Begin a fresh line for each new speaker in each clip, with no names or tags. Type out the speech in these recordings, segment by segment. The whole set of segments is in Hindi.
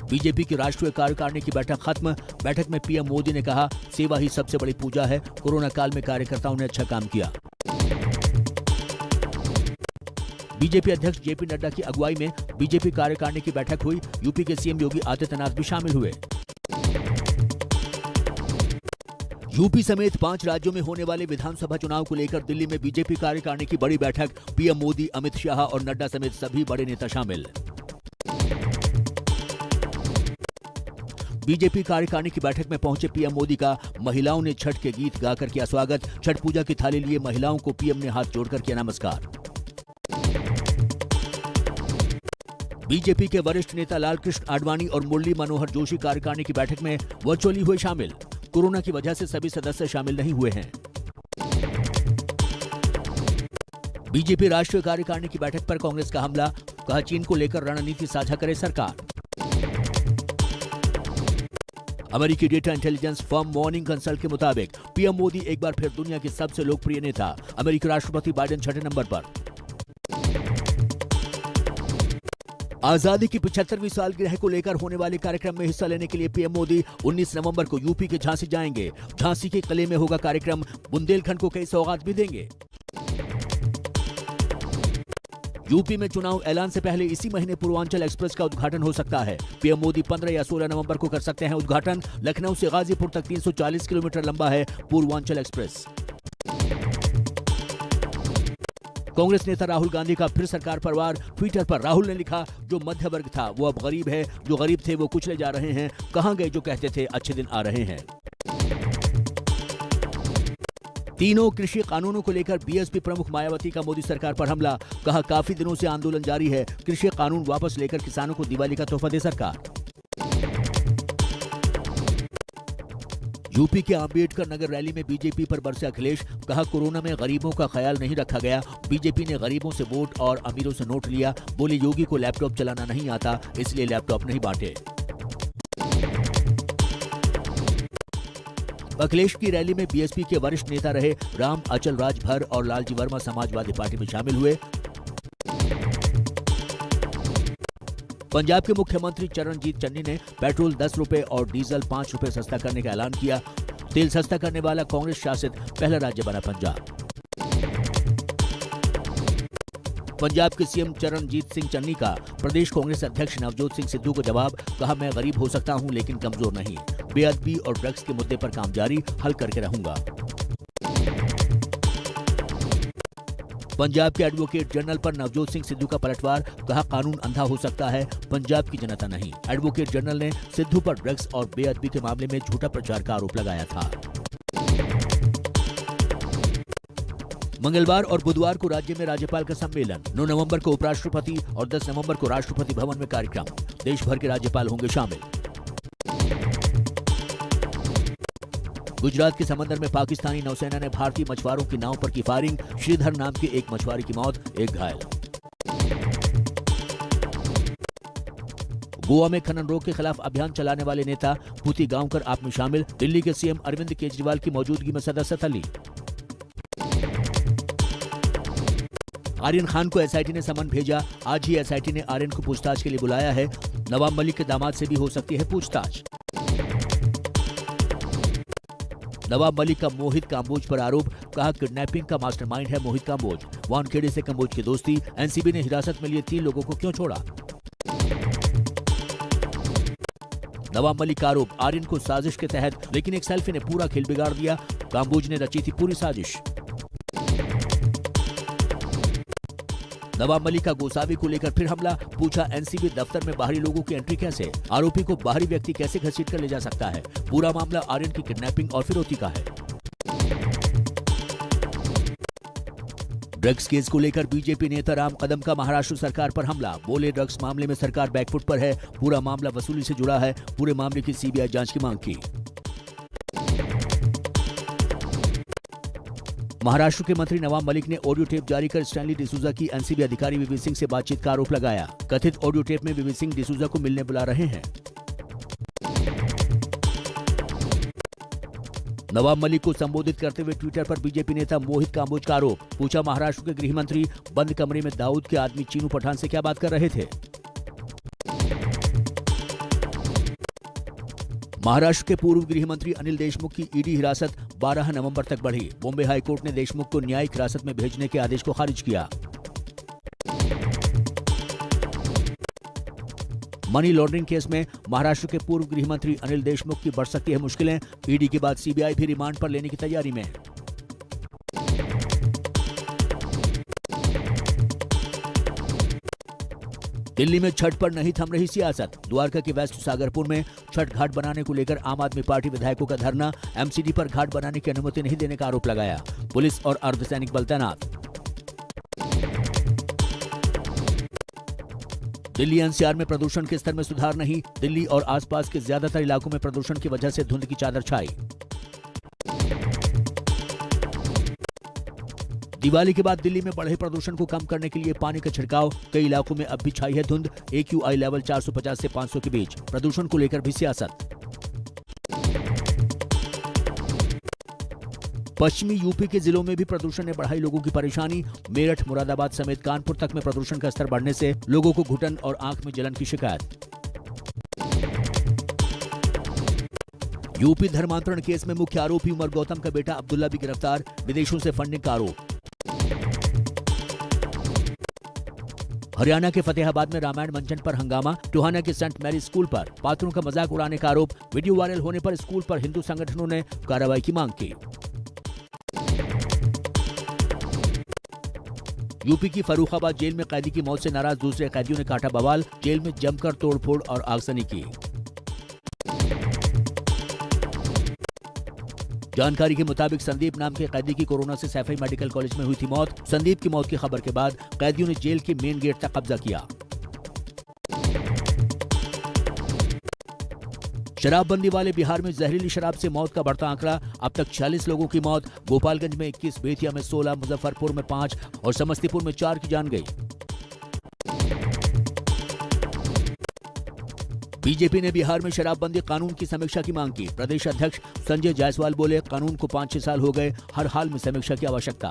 बीजेपी की राष्ट्रीय कार्यकारिणी की बैठक खत्म। बैठक में पीएम मोदी ने कहा, सेवा ही सबसे बड़ी पूजा है। कोरोना काल में कार्यकर्ताओं ने अच्छा काम किया। बीजेपी अध्यक्ष जेपी नड्डा की अगुवाई में बीजेपी कार्यकारिणी की बैठक हुई। यूपी के सीएम योगी आदित्यनाथ भी शामिल हुए। यूपी समेत 5 राज्यों में होने वाले विधानसभा चुनाव को लेकर दिल्ली में बीजेपी कार्यकारिणी की बड़ी बैठक। पीएम मोदी, अमित शाह और नड्डा समेत सभी बड़े नेता शामिल। बीजेपी कार्यकारिणी की बैठक में पहुंचे पीएम मोदी का महिलाओं ने छठ के गीत गाकर किया स्वागत। छठ पूजा की थाली लिए महिलाओं को पीएम ने हाथ जोड़कर किया नमस्कार। बीजेपी के वरिष्ठ नेता लालकृष्ण आडवाणी और मुरली मनोहर जोशी कार्यकारिणी की बैठक में वर्चुअली हुए शामिल। कोरोना की वजह से सभी सदस्य शामिल नहीं हुए हैं। बीजेपी राष्ट्रीय कार्यकारिणी की बैठक पर कांग्रेस का हमला। कहा, चीन को लेकर रणनीति साझा करे सरकार। अमेरिकी data intelligence firm morning consult के मुताबिक पीएम मोदी एक बार फिर दुनिया के सबसे लोकप्रिय नेता। अमेरिकी राष्ट्रपति बाइडेन 6ठे नंबर पर। आजादी की 75वीं सालगिरह को लेकर होने वाले कार्यक्रम में हिस्सा लेने के लिए पीएम मोदी 19 नवंबर को यूपी के झांसी जाएंगे। झांसी के किले में होगा कार्यक्रम। बुंदेलखंड को कई सौगात भी देंगे। यूपी में चुनाव ऐलान से पहले इसी महीने पूर्वांचल एक्सप्रेस का उद्घाटन हो सकता है। पीएम मोदी 15 या 16 नवंबर को कर सकते हैं उद्घाटन। लखनऊ से गाजीपुर तक 340 किलोमीटर लंबा है पूर्वांचल एक्सप्रेस। कांग्रेस नेता राहुल गांधी का फिर सरकार पर वार। ट्विटर पर राहुल ने लिखा, जो मध्य वर्ग था वो अब गरीब है, जो गरीब थे वो कुचले जा रहे हैं। कहां गए जो कहते थे अच्छे दिन आ रहे हैं। तीनों कृषि कानूनों को लेकर बीएसपी प्रमुख मायावती का मोदी सरकार पर हमला। कहा, काफी दिनों से आंदोलन जारी है। कृषि कानून वापस लेकर किसानों को दिवाली का तोहफा दे सरकार। यूपी के अंबेडकर नगर रैली में बीजेपी पर बरसे अखिलेश। कहा, कोरोना में गरीबों का ख्याल नहीं रखा गया। बीजेपी ने गरीबों से वोट और अमीरों से नोट लिया। बोले, योगी को लैपटॉप चलाना नहीं आता इसलिए लैपटॉप नहीं बांटे। अखिलेश की रैली में बीएसपी के वरिष्ठ नेता रहे राम अचल राजभर और लालजी वर्मा समाजवादी पार्टी में शामिल हुए। पंजाब के मुख्यमंत्री चरणजीत चन्नी ने पेट्रोल 10 रुपए और डीजल 5 रुपए सस्ता करने का ऐलान किया। तेल सस्ता करने वाला कांग्रेस शासित पहला राज्य बना पंजाब। पंजाब के सीएम चरणजीत सिंह चन्नी का प्रदेश कांग्रेस अध्यक्ष नवजोत सिंह सिद्धू को जवाब। कहा, मैं गरीब हो सकता हूं लेकिन कमजोर नहीं। बेअदबी और ड्रग्स के मुद्दे पर काम जारी, हल करके रहूंगा। पंजाब के एडवोकेट जनरल पर नवजोत सिंह सिद्धू का पलटवार। कहा, कानून अंधा हो सकता है, पंजाब की जनता नहीं। एडवोकेट जनरल ने सिद्धू पर ड्रग्स और बेअदबी के मामले में झूठा प्रचार का आरोप लगाया था। मंगलवार और बुधवार को राज्य में राज्यपाल का सम्मेलन। 9 नवंबर को उपराष्ट्रपति और 10 नवंबर को राष्ट्रपति भवन में कार्यक्रम। देश भर के राज्यपाल होंगे शामिल। गुजरात के समंदर में पाकिस्तानी नौसेना ने भारतीय मछुआरों की नाव पर की फायरिंग। श्रीधर नाम के एक मछुआरे की मौत, एक घायल। गोवा में खनन रोक के खिलाफ अभियान चलाने वाले नेता पुती गांवकर आप में शामिल। दिल्ली के सीएम अरविंद केजरीवाल की मौजूदगी में सदस्यता ली। आर्यन खान को एसआईटी ने समन भेजा। आज ही एसआईटी ने आर्यन को पूछताछ के लिए बुलाया है। नवाब मलिक के दामाद से भी हो सकती है पूछताछ। नवाब मलिक का मोहित काम्बोज पर आरोप। कहा, किडनैपिंग का मास्टरमाइंड है मोहित काम्बोज। वानखेड़े से काम्बोज की दोस्ती। एनसीबी ने हिरासत में लिए 3 लोगों को क्यों छोड़ा। नवाब मलिक का आरोप, आर्यन को साजिश के तहत, लेकिन एक सेल्फी ने पूरा खेल बिगाड़ दिया। काम्बोज ने रची थी पूरी साजिश। नवाब मलिक का गोसावी को लेकर फिर हमला। पूछा, एनसीबी दफ्तर में बाहरी लोगों की एंट्री कैसे। आरोपी को बाहरी व्यक्ति कैसे घसीट कर ले जा सकता है। पूरा मामला आर्यन की किडनैपिंग और फिरौती का है। ड्रग्स केस को लेकर बीजेपी नेता राम कदम का महाराष्ट्र सरकार पर हमला। बोले, ड्रग्स मामले में सरकार बैकफुट पर है। पूरा मामला वसूली से जुड़ा है। पूरे मामले की सीबीआई जांच की मांग की। महाराष्ट्र के मंत्री नवाब मलिक ने ऑडियो टेप जारी कर स्टैनली डिसूजा की एनसीबी अधिकारी वीवी सिंह से बातचीत का आरोप लगाया। कथित ऑडियो टेप में वीवी सिंह डिसूजा को मिलने बुला रहे हैं। नवाब मलिक को संबोधित करते हुए ट्विटर पर बीजेपी नेता मोहित काम्बोज का आरोप। पूछा, महाराष्ट्र के गृह मंत्री बंद कमरे में दाऊद के आदमी चीनू पठान से क्या बात कर रहे थे। महाराष्ट्र के पूर्व गृह मंत्री अनिल देशमुख की ईडी हिरासत 12 नवंबर तक बढ़ी। बॉम्बे हाई कोर्ट ने देशमुख को न्यायिक हिरासत में भेजने के आदेश को खारिज किया। मनी लॉन्ड्रिंग केस में महाराष्ट्र के पूर्व गृह मंत्री अनिल देशमुख की बढ़ सकती है मुश्किलें। ईडी के बाद सीबीआई भी रिमांड पर लेने की तैयारी में। दिल्ली में छठ पर नहीं थम रही सियासत। द्वारका के वेस्ट सागरपुर में छठ घाट बनाने को लेकर आम आदमी पार्टी विधायकों का धरना। एमसीडी पर घाट बनाने की अनुमति नहीं देने का आरोप लगाया। पुलिस और अर्धसैनिक बल तैनात। दिल्ली एनसीआर में प्रदूषण के स्तर में सुधार नहीं। दिल्ली और आसपास के ज्यादातर इलाकों में प्रदूषण की वजह से धुंध की चादर छाई। दिवाली के बाद दिल्ली में बढ़े प्रदूषण को कम करने के लिए पानी का छिड़काव। कई इलाकों में अब भी छाई है धुंध। AQI लेवल 450 से 500 के बीच। प्रदूषण को लेकर भी सियासत। पश्चिमी यूपी के जिलों में भी प्रदूषण ने बढ़ाई लोगों की परेशानी। मेरठ, मुरादाबाद समेत कानपुर तक में प्रदूषण का स्तर बढ़ने से लोगों को घुटन और आंख में जलन की शिकायत। यूपी धर्मांतरण केस में मुख्य आरोपी उमर गौतम का बेटा अब्दुल्ला भी गिरफ्तार। विदेशों से फंडिंग का आरोप। हरियाणा के फतेहाबाद में रामायण मंचन पर हंगामा। टोहाना के सेंट मैरी स्कूल पर पात्रों का मजाक उड़ाने का आरोप। वीडियो वायरल होने पर स्कूल पर हिंदू संगठनों ने कार्रवाई की मांग की। यूपी की फर्रुखाबाद जेल में कैदी की मौत से नाराज दूसरे कैदियों ने काटा बवाल। जेल में जमकर तोड़फोड़ और आगजनी की। जानकारी के मुताबिक संदीप नाम के कैदी की कोरोना से सैफई मेडिकल कॉलेज में हुई थी मौत। संदीप की मौत की खबर के बाद कैदियों ने जेल के मेन गेट तक कब्जा किया। शराबबंदी वाले बिहार में जहरीली शराब से मौत का बढ़ता आंकड़ा। अब तक 46 लोगों की मौत। गोपालगंज में 21, बेतिया में 16, मुजफ्फरपुर में 5 और समस्तीपुर में 4 की जान गई। बीजेपी ने बिहार में शराबबंदी कानून की समीक्षा की मांग की। प्रदेश अध्यक्ष संजय जायसवाल बोले, कानून को 5-6 साल हो गए, हर हाल में समीक्षा की आवश्यकता।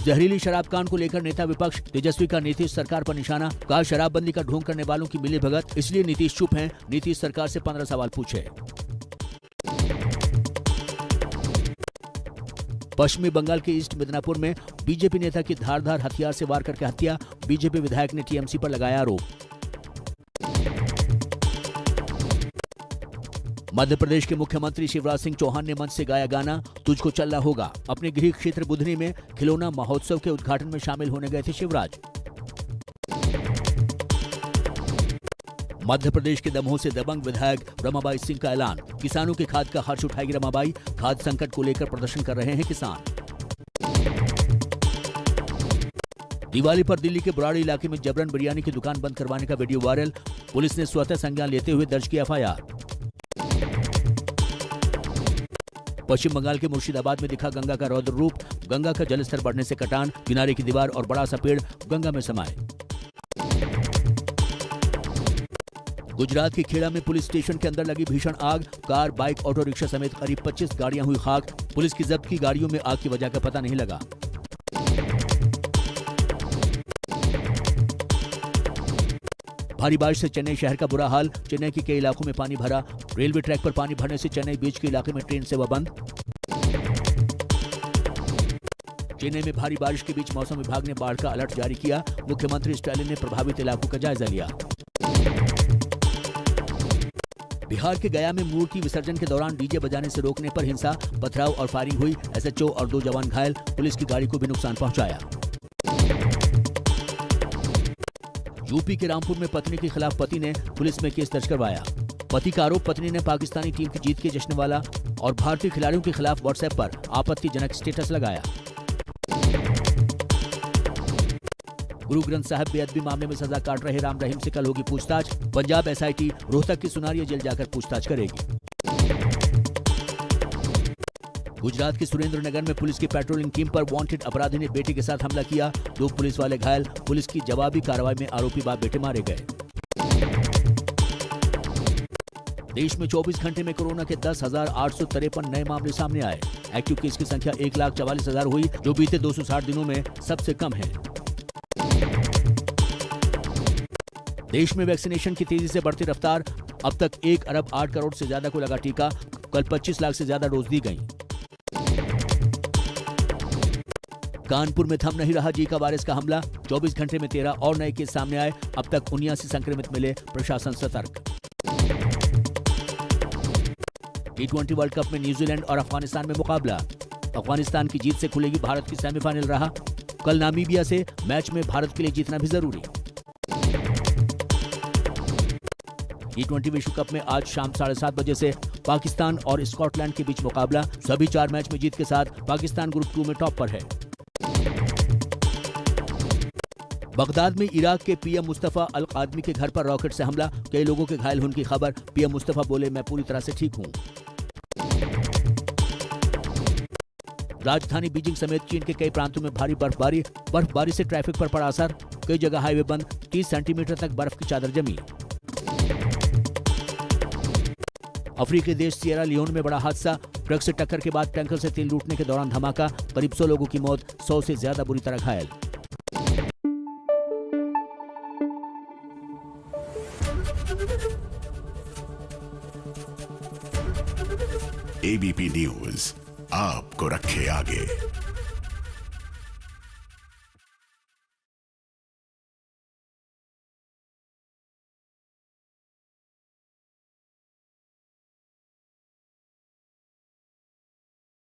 जहरीली शराब कांड को लेकर नेता विपक्ष तेजस्वी का नीतीश सरकार पर निशाना। कहा, शराबबंदी का ढोंग करने वालों की मिलीभगत, इसलिए नीतीश चुप हैं। नीतीश सरकार से 15 सवाल पूछे। पश्चिमी बंगाल के ईस्ट मिदनापुर में बीजेपी नेता की धारदार हथियार से वार करके हत्या। बीजेपी विधायक ने टीएमसी पर लगाया आरोप। मध्य प्रदेश के मुख्यमंत्री शिवराज सिंह चौहान ने मंच से गाया गाना, तुझको चलना होगा। अपने गृह क्षेत्र बुधनी में खिलौना महोत्सव के उद्घाटन में शामिल होने गए थे शिवराज। मध्य प्रदेश के दमोह से दबंग विधायक रमाबाई सिंह का ऐलान। किसानों के खाद का हर्ष उठाएगी रमाबाई। खाद संकट को लेकर प्रदर्शन कर रहे हैं किसान। दिवाली पर दिल्ली के बुराड़ी इलाके में जबरन बिरयानी की दुकान बंद करवाने का वीडियो वायरल। पुलिस ने स्वतः संज्ञान लेते हुए दर्ज किया FIR। पश्चिम बंगाल के मुर्शिदाबाद में दिखा गंगा का रौद्र रूप। गंगा का जलस्तर बढ़ने से कटान, किनारे की दीवार और बड़ा सा पेड़ गंगा में समाये। गुजरात के खेड़ा में पुलिस स्टेशन के अंदर लगी भीषण आग। कार, बाइक, ऑटो रिक्शा समेत करीब 25 गाड़ियां हुई खाक। पुलिस की जब्त की गाड़ियों में आग की वजह का पता नहीं लगा। भारी बारिश से चेन्नई शहर का बुरा हाल। चेन्नई के कई इलाकों में पानी भरा। रेलवे ट्रैक पर पानी भरने से चेन्नई बीच के इलाके में ट्रेन सेवा बंद। चेन्नई में भारी बारिश के बीच मौसम विभाग ने बाढ़ का अलर्ट जारी किया। मुख्यमंत्री स्टालिन ने प्रभावित इलाकों का जायजा लिया। बिहार के गया में मूर्ति विसर्जन के दौरान डीजे बजाने से रोकने पर हिंसा, पथराव और फायरिंग हुई। SHO और 2 जवान घायल। पुलिस की गाड़ी को भी नुकसान पहुंचाया। यूपी के रामपुर में पत्नी के खिलाफ पति ने पुलिस में केस दर्ज करवाया। पति का आरोप, पत्नी ने पाकिस्तानी टीम की जीत के जश्न वाला और भारतीय खिलाड़ियों के खिलाफ व्हाट्सएप पर आपत्तिजनक स्टेटस लगाया। गुरु ग्रंथ साहिब बेअदबी मामले में सजा काट रहे राम रहीम से कल होगी पूछताछ। पंजाब SIT रोहतक की सुनारिया जेल जाकर पूछताछ करेगी। गुजरात के सुरेंद्रनगर में पुलिस की पेट्रोलिंग टीम पर वांटेड अपराधी ने बेटे के साथ हमला किया। 2 पुलिस वाले घायल। पुलिस की जवाबी कार्रवाई में आरोपी बाप बेटे मारे गए। देश में 24 घंटे में कोरोना के 10,853 नए मामले सामने आए। एक्टिव केस की संख्या 1,44,000 हुई, जो बीते 260 दिनों में सबसे कम है। देश में वैक्सीनेशन की तेजी से बढ़ती रफ्तार। अब तक 1 अरब 8 करोड़ से ज्यादा को लगा टीका। कल 25 लाख से ज्यादा डोज दी गई। कानपुर में थम नहीं रहा जीका वायरस का हमला। 24 घंटे में 13 और नए केस सामने आए। अब तक 79 संक्रमित मिले, प्रशासन सतर्क। T20 वर्ल्ड कप में न्यूजीलैंड और अफगानिस्तान में मुकाबला। अफगानिस्तान की जीत से खुलेगी भारत की सेमीफाइनल राह। कल नामीबिया से, मैच में भारत के लिए जीतना भी जरूरी। T20 विश्व कप में आज शाम 7:30 बजे से पाकिस्तान और स्कॉटलैंड के बीच मुकाबला। सभी 4 मैच में जीत के साथ पाकिस्तान ग्रुप 2 में टॉप पर है। बगदाद में इराक के पीएम मुस्तफा अल कादमी के घर पर रॉकेट से हमला। कई लोगों के घायल होने की खबर। पीएम मुस्तफा बोले, मैं पूरी तरह से ठीक हूं। राजधानी बीजिंग समेत चीन के कई प्रांतों में भारी बर्फबारी से ट्रैफिक पर पड़ा असर। कई जगह हाईवे बंद। 30 सेंटीमीटर तक बर्फ की चादर जमी। अफ्रीकी देश सिएरा लियोन में बड़ा हादसा। ट्रक से टक्कर के बाद टैंकर से तेल लूटने के दौरान धमाका। करीब 100 लोगों की मौत, 100 से ज्यादा बुरी तरह घायल।
एबीपी न्यूज आपको रखे आगे।